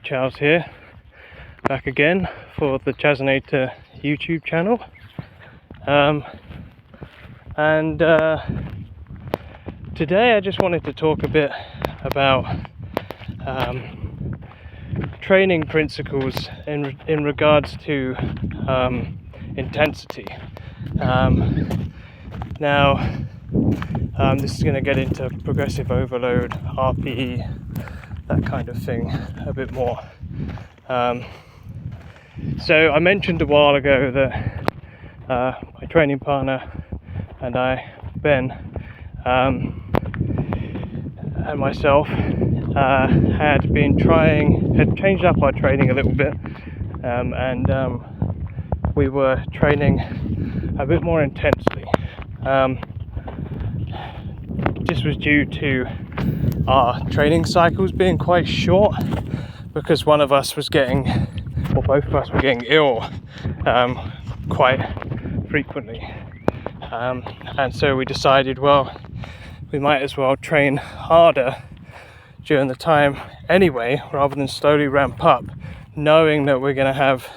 Charles here, back again for the Chazinator YouTube channel. And today I just wanted to talk a bit about training principles in regards to intensity. Now, this is going to get into progressive overload, RPE, that kind of thing a bit more. So I mentioned a while ago that my training partner and I, Ben, and myself had changed up our training a little bit, and we were training a bit more intensely. This was due to our training cycles being quite short, because one of us was getting, or both of us were getting ill quite frequently, and so we decided, well, we might as well train harder during the time anyway, rather than slowly ramp up, knowing that we're going to have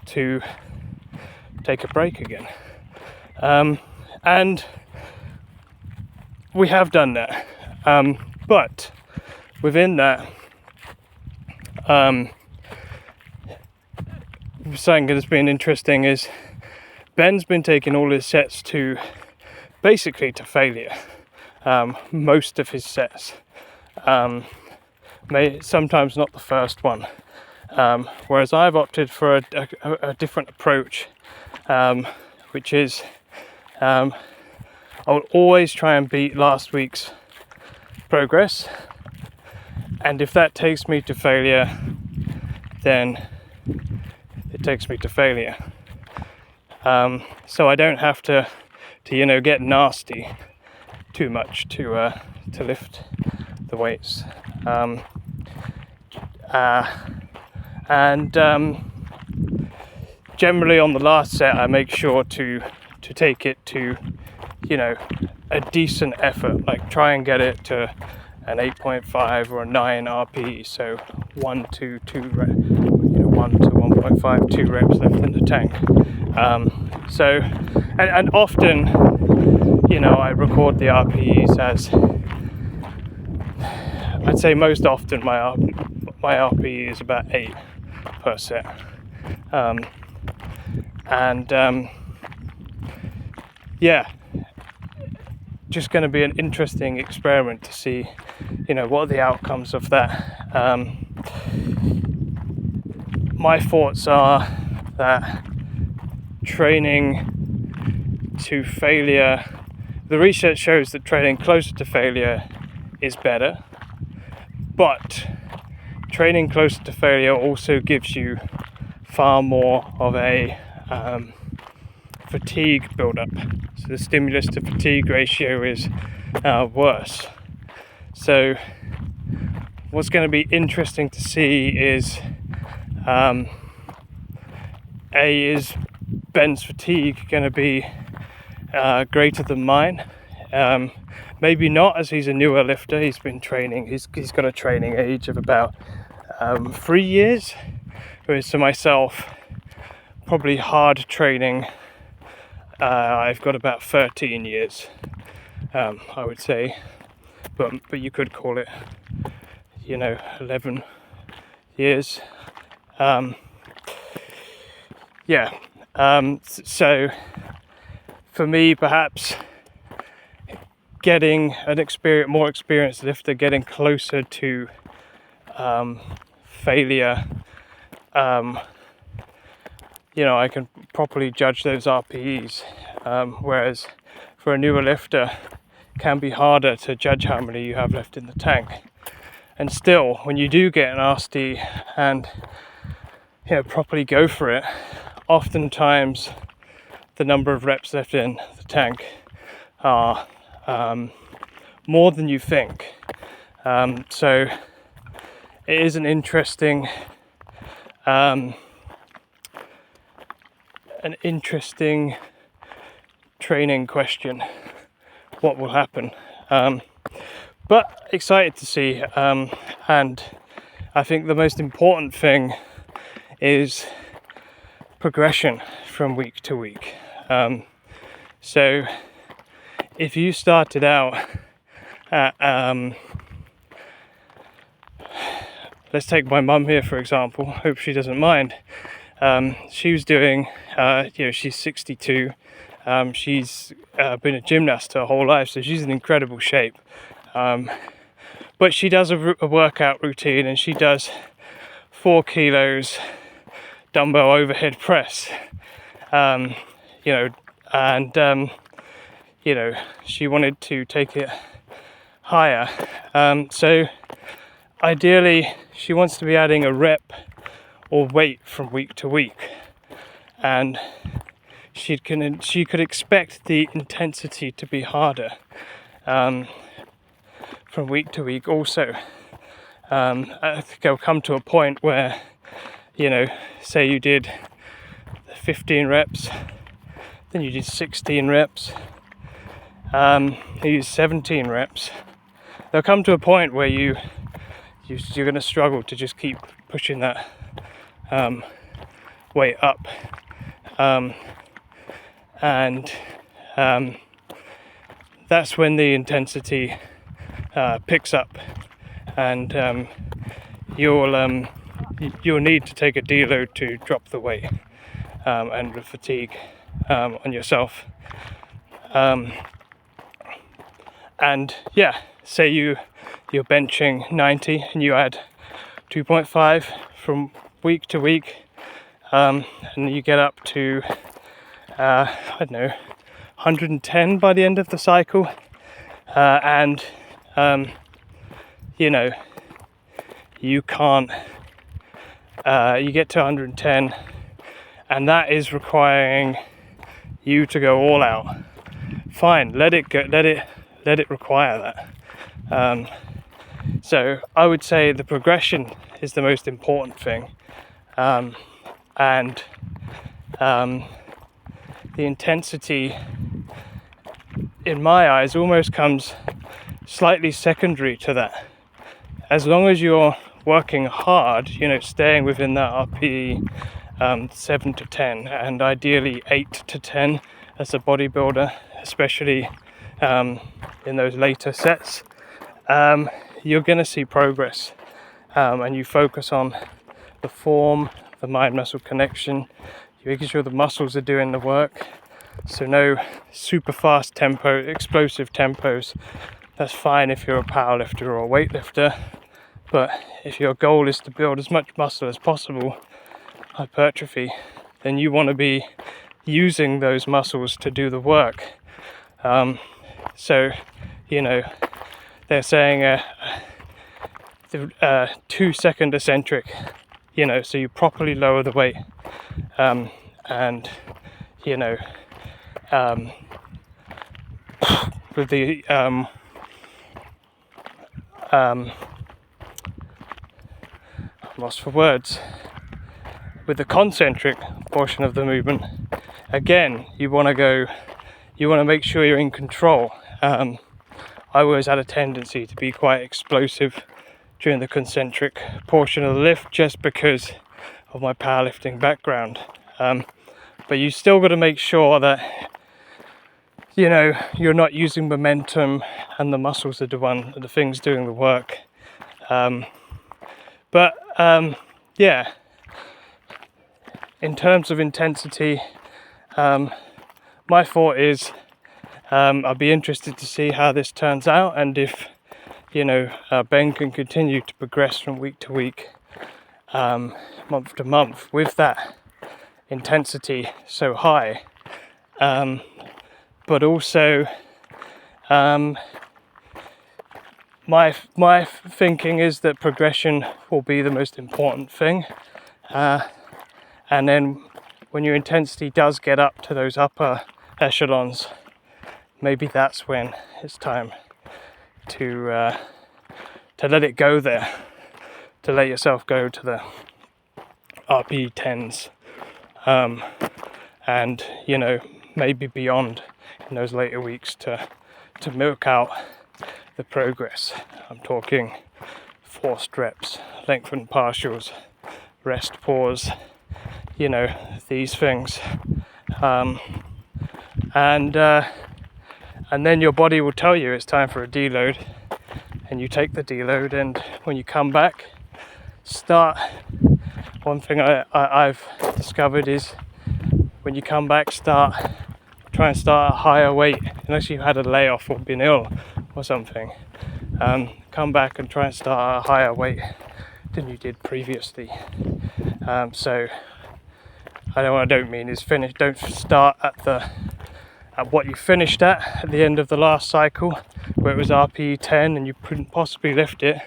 to take a break again. And we have done that, but within that, something that has been interesting is Ben's been taking all his sets to basically to failure. Most of his sets, sometimes not the first one, whereas I've opted for a different approach, which is I will always try and beat last week's progress, and if that takes me to failure, then it takes me to failure. So I don't have to get nasty too much to lift the weights, and generally on the last set I make sure to take it to a decent effort, like try and get it to an 8.5 or a 9 RPE, so 1 to 1.5, 2 reps left in the tank. So and often I record the RPEs as, I'd say most often my RPE is about 8 per set, just going to be an interesting experiment to see what are the outcomes of that. My thoughts are that training to failure, the research shows that training closer to failure is better, but training closer to failure also gives you far more of a fatigue build-up. So the stimulus to fatigue ratio is worse. So what's going to be interesting to see is is Ben's fatigue going to be greater than mine? Maybe not, as he's a newer lifter. He's been training, he's got a training age of about 3 years, whereas to myself, probably hard training, I've got about 13 years, I would say, but you could call it 11 years. So for me, perhaps getting more experienced lifter, getting closer to failure, I can properly judge those RPEs, whereas for a newer lifter, it can be harder to judge how many you have left in the tank. And still, when you do get nasty and properly go for it, oftentimes the number of reps left in the tank are more than you think. So it is an interesting training question. What will happen? but excited to see. And I think the most important thing is progression from week to week. So if you started out at, let's take my mum here for example, hope she doesn't mind. She was doing, she's 62. She's been a gymnast her whole life, so she's in incredible shape. But she does a workout routine, and she does 4 kilos dumbbell overhead press. She wanted to take it higher. So ideally, she wants to be adding a rep or weight from week to week, and she could expect the intensity to be harder from week to week. Also, I think I'll come to a point where, say you did 15 reps, then you did 16 reps, you use 17 reps. There'll come to a point where you're going to struggle to just keep pushing that weight up, and that's when the intensity picks up, and you'll need to take a deload to drop the weight and the fatigue on yourself. And yeah, say you're benching 90 and you add 2.5 from week to week, and you get up to 110 by the end of the cycle, and you can't, you get to 110, and that is requiring you to go all out. Fine, let it go, let it require that. So I would say the progression is the most important thing, and the intensity, in my eyes, almost comes slightly secondary to that. As long as you're working hard, staying within that RPE 7 to 10, and ideally 8 to 10 as a bodybuilder, especially in those later sets, you're going to see progress, and you focus on the form, the mind-muscle connection. You're making sure the muscles are doing the work, so no super fast tempo, explosive tempos. That's fine if you're a powerlifter or a weightlifter, but if your goal is to build as much muscle as possible, hypertrophy, then you want to be using those muscles to do the work. So they're saying the 2 second eccentric, so you properly lower the weight, and with the lost for words, with the concentric portion of the movement, again, you want to make sure you're in control. I always had a tendency to be quite explosive during the concentric portion of the lift, just because of my powerlifting background. But you still got to make sure that you're not using momentum and the muscles are the things doing the work. But in terms of intensity, my thought is I'll be interested to see how this turns out, and if Ben can continue to progress from week to week, month to month, with that intensity so high, but also my thinking is that progression will be the most important thing, and then when your intensity does get up to those upper echelons, maybe that's when it's time to let it go there, to let yourself go to the RPE 10s, and maybe beyond in those later weeks to milk out the progress. I'm talking forced reps, lengthened partials, rest pause, you know, these things. And then your body will tell you it's time for a deload, and you take the deload, and when you come back, start. One thing I've discovered is when you come back, try and start at a higher weight, unless you've had a layoff or been ill or something. Come back and try and start at a higher weight than you did previously. So what I don't mean is finish. Don't start at what you finished at the end of the last cycle, where it was RPE 10 and you couldn't possibly lift it.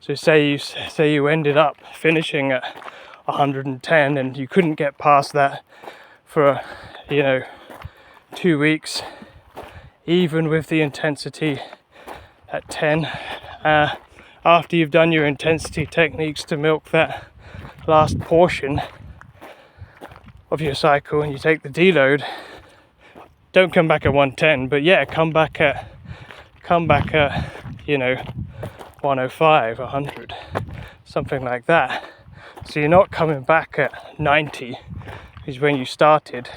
So say you ended up finishing at 110 and you couldn't get past that for 2 weeks, even with the intensity at 10. After you've done your intensity techniques to milk that last portion of your cycle and you take the deload, don't come back at 110, but yeah, come back at 105, 100, something like that. So you're not coming back at 90, is when you started,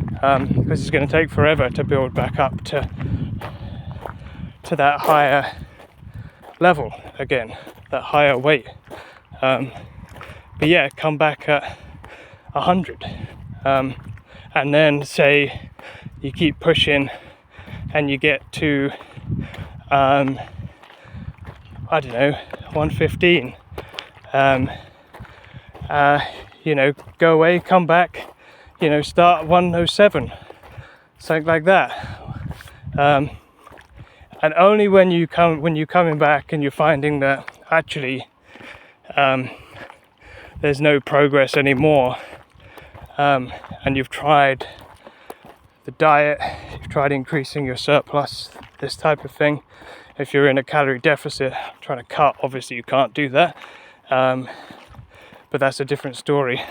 because it's going to take forever to build back up to that higher level again, that higher weight. But yeah, come back at 100, and then say you keep pushing and you get to 115, go away, come back, start 107, something like that. And only when you're coming back and you're finding that actually there's no progress anymore, and you've tried the diet, you've tried increasing your surplus, this type of thing. If you're in a calorie deficit trying to cut, obviously you can't do that, but that's a different story.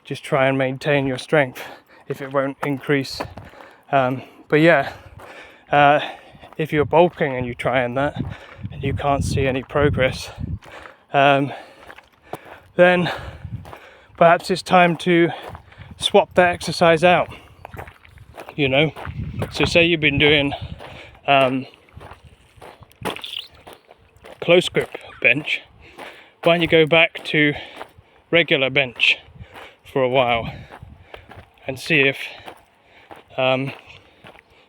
Just try and maintain your strength if it won't increase. But yeah, if you're bulking and you're trying that and you can't see any progress, then perhaps it's time to swap that exercise out. So say you've been doing close grip bench, why don't you go back to regular bench for a while and see if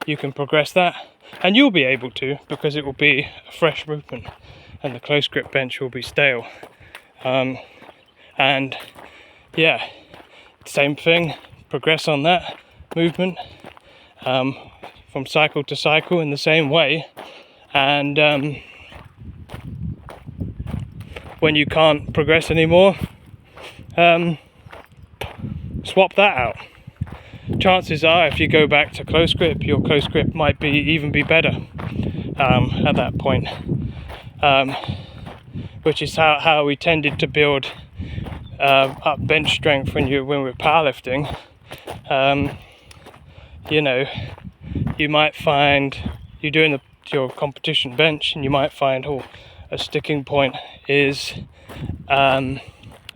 you can progress that. And you'll be able to, because it will be a fresh movement and the close grip bench will be stale. And yeah, same thing, progress on that movement from cycle to cycle in the same way. And when you can't progress anymore, swap that out. Chances are, if you go back to close grip, your close grip might even be better at that point, which is how we tended to build up bench strength when we're powerlifting. You might find you're doing your competition bench, and you might find a sticking point is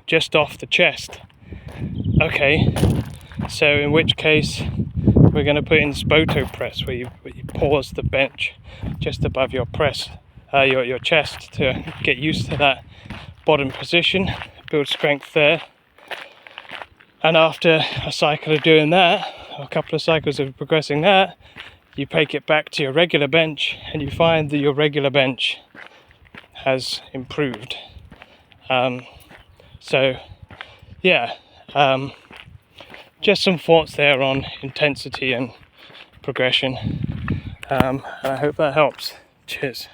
just off the chest. Okay, so in which case we're going to put in spoto press, where you pause the bench just above your press, your chest, to get used to that bottom position, build strength there. And after a cycle of doing that, or a couple of cycles of progressing that, you take it back to your regular bench and you find that your regular bench has improved. Just some thoughts there on intensity and progression, and I hope that helps. Cheers.